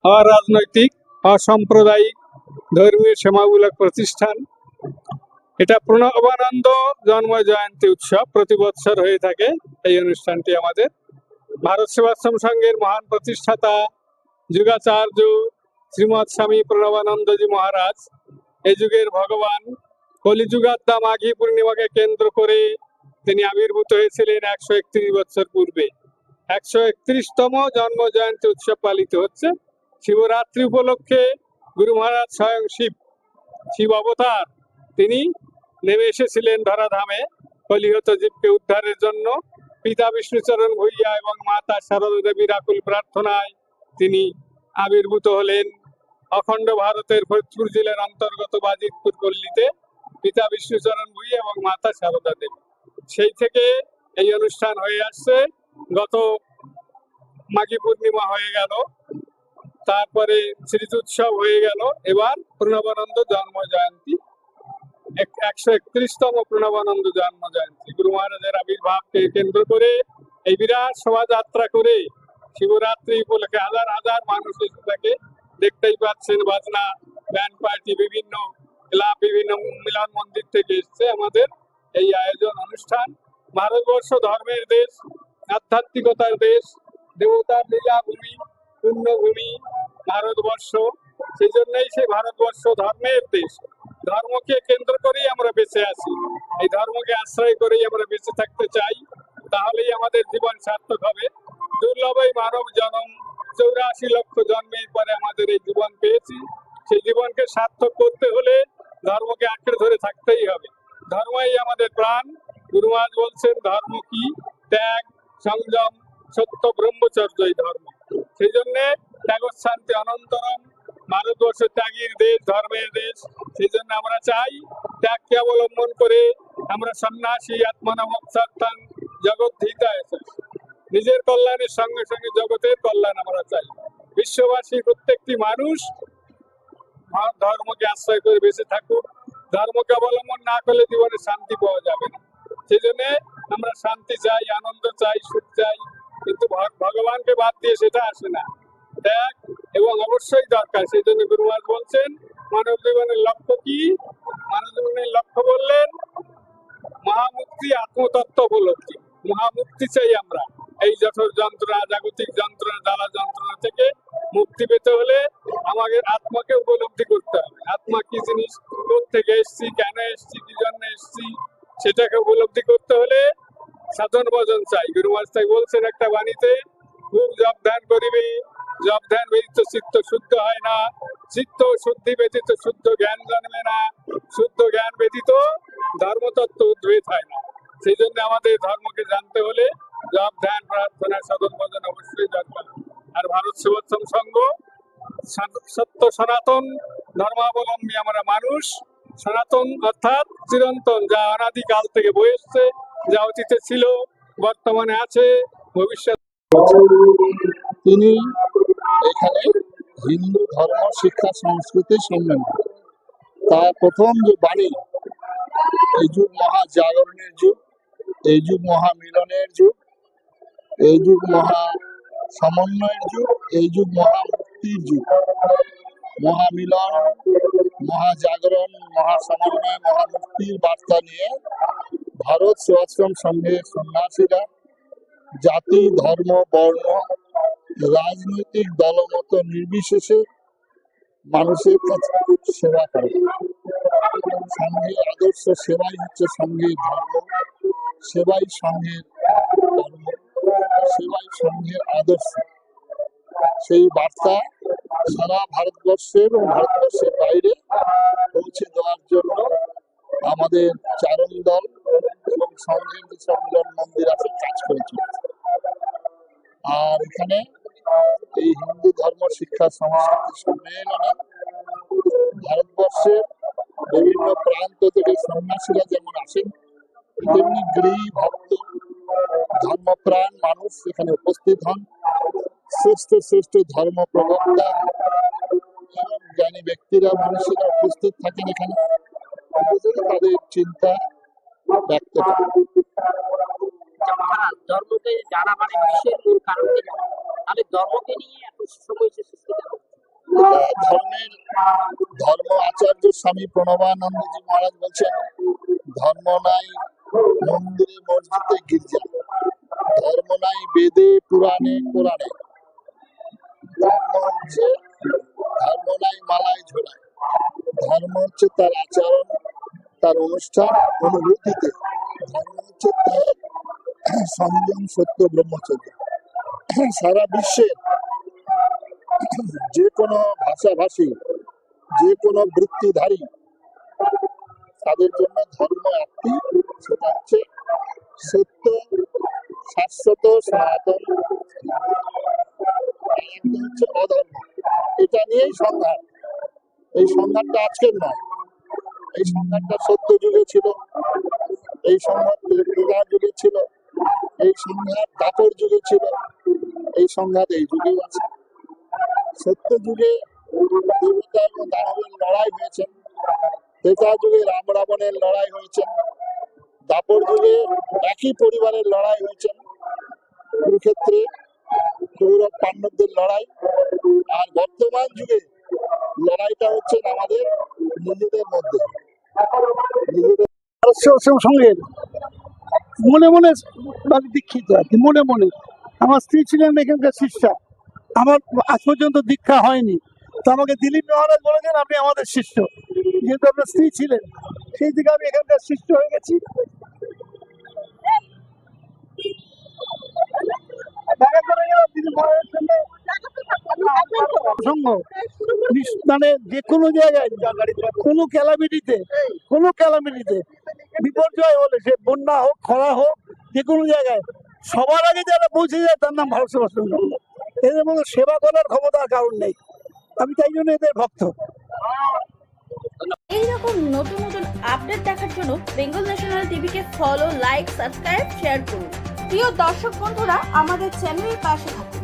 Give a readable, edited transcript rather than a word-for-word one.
অরাজনৈতিক, অসাম্প্রদায়িক, ধর্মীয় সেবামূলক প্রতিষ্ঠান। এটা প্রণবানন্দ জন্ম জয়ন্তী উৎসব প্রতি বছর হয়ে থাকে। এই অনুষ্ঠানটি আমাদের ভারত সেবাশ্রম সংঘের মহান প্রতিষ্ঠাতা যুগাচার্য শ্রীমৎ স্বামী প্রণবানন্দজি মহারাজ, এই যুগের ভগবান, কলিযুগাদ্দা মাঘী পূর্ণিমাকে কেন্দ্র করে তিনি আবির্ভূত হয়েছিলেন 131 বছর পূর্বে। 131তম জন্ম জয়ন্তী উৎসব পালিত হচ্ছে। শিবরাত্রি উপলক্ষে গুরু মহারাজ স্বয়ং শিব অবতার তিনি নেমে এসেছিলেন ধরাধামে কলিহত জীবকে উদ্ধারের জন্য। পিতা বিষ্ণুচরণ ভূঁইয়া এবং মাতা শারদা দেবীর আকুল প্রার্থনায় তিনি আবির্ভূত হলেন অখণ্ড ভারতের ফরিদপুর জেলার অন্তর্গত বাজিতপুর পল্লীতে। পিতা বিষ্ণুচরণ ভূঁইয়া এবং মাতা শারদা দেবী, সেই থেকে এই অনুষ্ঠান হয়ে আসছে। গত মাঘী পূর্ণিমা হয়ে গেল, তারপরে স্মৃতি উৎসব হয়ে গেল, এবার প্রণবানন্দ জন্ম জয়ন্তী, 131তম প্রণবানন্দ জন্ম জয়ন্তী। গুরু মহারাজের আবির্ভাবকে কেন্দ্র করে এই বিরাট শোভাযাত্রা করে শিবরাত্রি উপলক্ষে হাজার হাজার মানুষ এসে থাকে। দেখতেই পাচ্ছেন, বাজনা, ব্যান্ড পার্টি, বিভিন্ন ক্লাব, বিভিন্ন মিলন মন্দির থেকে এসছে আমাদের এই আয়োজন অনুষ্ঠান। ভারতবর্ষ ধর্মের দেশ, আধ্যাত্মিকতার দেশ, দেবতার লীলাভূমি, পুণ্যভূমি ভারতবর্ষ। সেই জন্যই সেই ভারতবর্ষ ধর্মের দেশ। ধর্মকে কেন্দ্র করেই আমরা বেঁচে আছি, এই ধর্মকে আশ্রয় করেই আমরা বেঁচে থাকতে চাই, তাহলেই আমাদের জীবন সার্থক হবে। দুর্লভ এই মানব জন্ম, 84 লক্ষ জন্মের পরে আমাদের এই জীবন পেয়েছি। সেই জীবনকে সার্থক করতে হলে ধর্মকে আঁকড়ে ধরে থাকতেই হবে। ধর্মই আমাদের প্রাণ। গুরু মহারাজ বলছেন, ধর্ম কি? ত্যাগ, সংযম, সত্য, ব্রহ্মচর্য এই ধর্ম। সেই জন্য ত্যাগশান্তি অনন্তরম। ভারতবর্ষ ত্যাগীর দেশ, ধর্মের দেশ। সেই জন্য আমরা চাই ত্যাগকে অবলম্বন করে আমরা সন্ন্যাসী আত্মনামত্যাং জগদ্ধিতায়, নিজের কল্যাণের সঙ্গে সঙ্গে জগতের কল্যাণ আমরা চাই। বিশ্ববাসী প্রত্যেকটি মানুষ ধর্মকে আশ্রয় করে বেঁচে থাকুক। ধর্মকে অবলম্বন না করলে জীবনে শান্তি পাওয়া যাবে না। সেই জন্য আমরা শান্তি চাই, আনন্দ চাই, সুখ চাই, কিন্তু ভগবানকে বাদ দিয়ে সেটা আসে না। ত্যাগ এবং অবশ্যই দরকার। সেই জন্য গুরু মহারাজ বলছেন, মানব জীবনের লক্ষ্য কি? মানব জীবনের লক্ষ্য বললেন মহামুক্তি, আত্মতত্ত্ব উপলব্ধি। মহামুক্তি চাই আমরা। এই জঠর যন্ত্রণা, জাগতিক যন্ত্রণা, জ্বালা যন্ত্রণা থেকে মুক্তি পেতে হলে আমাদের আত্মাকে উপলব্ধি করতে হবে। আত্মা কি জিনিস, কোথেকে এসছি, কেন এসছি, কি জন্য এসছি, সেটাকে উপলব্ধি করতে হলে সাধন ভজন চাই। গুরু মহারাজ তাই বলছেন একটা বাণীতে, খুব জপ ধ্যান করিবে, জপ ধ্যান ব্যতীত চিত্ত শুদ্ধ হয় না, চিত্ত শুদ্ধি ব্যতীত শুদ্ধ জ্ঞান জন্মে না, শুদ্ধ জ্ঞান ব্যতীত ধর্মতত্ত্ব উদ্ভেদ হয় না। সেই জন্য আমাদের ধর্মকে জানতে হলে জপ ধ্যান, প্রার্থনা, সাধন ভজন অবশ্যই দরকার। আর ভারত সেবাশ্রম সংঘ সত্য সনাতন ধর্মাবলম্বী আমরা মানুষ। সনাতন অর্থাৎ চিরন্তন, যা অনাদিকাল থেকে বয়ে এসছে, যা অতীতে ছিল, বর্তমানে আছে, ভবিষ্যৎ। তিনি এখানে হিন্দু ধর্ম শিক্ষা সংস্কৃতি সম্মেলন, তার প্রথম যে বাণী, এই যুগ মহা জাগরণের যুগ, এই যুগ মহা মিলনের যুগ, এই যুগ মহা সমন্বয়ের যুগ, এই যুগ মহা মুক্তির যুগ। মহামিলন, মহাজাগরণ, মহাসমন্বয়, মহামুক্তির বার্তা নিয়ে ভারত সেবাশ্রম সংঘের সন্ন্যাসীরা জাতি, ধর্ম, বর্ণ, রাজনৈতিক দলমত নির্বিশেষে মানুষের কাছে সেবা করে। সংঘের আদর্শ সেবাই হচ্ছে সংঘের ধর্ম, সেবাই সংঘের কর্ম, সেবাই সংঘের আদর্শ। সেই বার্তা সারা ভারতবর্ষের এবং ভারতবর্ষের বাইরে পৌঁছে দেওয়ার জন্য আমাদের চারণ দল এবং সংঘের যে সংগঠন মন্দির আছে কাজ করে চলেছে। আর এখানে এই হিন্দু ধর্ম শিক্ষা সংস্কৃতি সম্মেলনে ভারতবর্ষের বিভিন্ন প্রান্ত থেকে সন্ন্যাসীরা যেমন আসেন, তেমনি গৃহী ভক্ত ধর্মপ্রাণ মানুষ এখানে উপস্থিত হন। শ্রেষ্ঠ শ্রেষ্ঠ ধর্ম প্রবক্তা এবং জ্ঞানী ব্যক্তিরা, মানুষেরা উপস্থিত থাকেন এখানে, তাদের চিন্তা ব্যক্ত করেন। ধর্মকে জানা মানে বিশ্বের মূল কারণ কি? তাহলে ধর্মকে নিয়ে এত সময় সৃষ্টি কেন? স্বামী প্রণবানন্দজি মহারাজ বলছেন, ধর্ম নাই মন্দিরে মসজিদে গির্জা, ধর্ম নাই বেদে পুরাণে কোরআনে, ধর্ম নাই মালায় ঝোলায়, ধর্ম হচ্ছে তার আচরণ, তার অনুষ্ঠান, অনুভূতিতে। ধর্ম হচ্ছে তার সংযম, সত্য, ব্রহ্মচর্য। সারা বিশ্বের যে কোনো ভাষাভাষী, যে কোনো বৃত্তিধারী, তাদের জন্য ধর্ম একটি, সেটা হচ্ছে সত্য, শাশ্বত, সনাতন। একটা হচ্ছে অধর্ম। এটা নিয়েই সংঘাত। এই সংঘাতটা আজকের নয়, এই সংঘাতটা সত্য যুগে ছিল, এই সংঘাত ত্রেতা যুগে ছিল, এই সংঘাত দাপর যুগে ছিল, এই সংঘাত এই যুগেই আছে। সত্য যুগে দেবতা এবং দানবের লড়াই হয়েছে, ত্রেতা যুগে রাম রাবণের লড়াই হয়েছে, দাপর যুগে একই পরিবারের লড়াই হয়েছে, কুরুক্ষেত্রে কৌরব পাণ্ডবদের লড়াই। আর বর্তমান যুগে লড়াইটা হচ্ছে আমাদের নিজেদের মধ্যে, নিজেদের সঙ্গে মনে মনে আমি দীক্ষিত আর কি। মনে মনে আমার স্ত্রী ছিলেন এখানকার শিষ্যা, আমার আজ পর্যন্ত দীক্ষা হয়নি, তো আমাকে দিলীপ মহারাজ বলেছেন আপনি আমাদের শিষ্য, যেহেতু আপনার স্ত্রী ছিলেন সেই দিকে আমি এখানকার শিষ্য হয়ে গেছি। দেখা করে গেলাম দিলীপ মহারাজের সঙ্গে প্রসঙ্গ, মানে যে কোনো জায়গায় কোনো ক্যালামিটিতে বিপর্যয় হলে, সে বন্যা হোক, খরা হোক, যে কোনো জায়গায় সবার আগে যারা পৌঁছে যায় তার নাম ভারত সেবাশ্রম সংঘ। এদের মতো সেবা করার ক্ষমতার কারণ নেই, আমি তাই জন্য এদের ভক্ত। এইরকম নতুন নতুন আপডেট দেখার জন্য বেঙ্গল ন্যাশনাল টিভিকে ফলো, লাইক, সাবস্ক্রাইব, শেয়ার করুন। প্রিয় দর্শক বন্ধুরা, আমাদের চ্যানেলের পাশে থাকুন।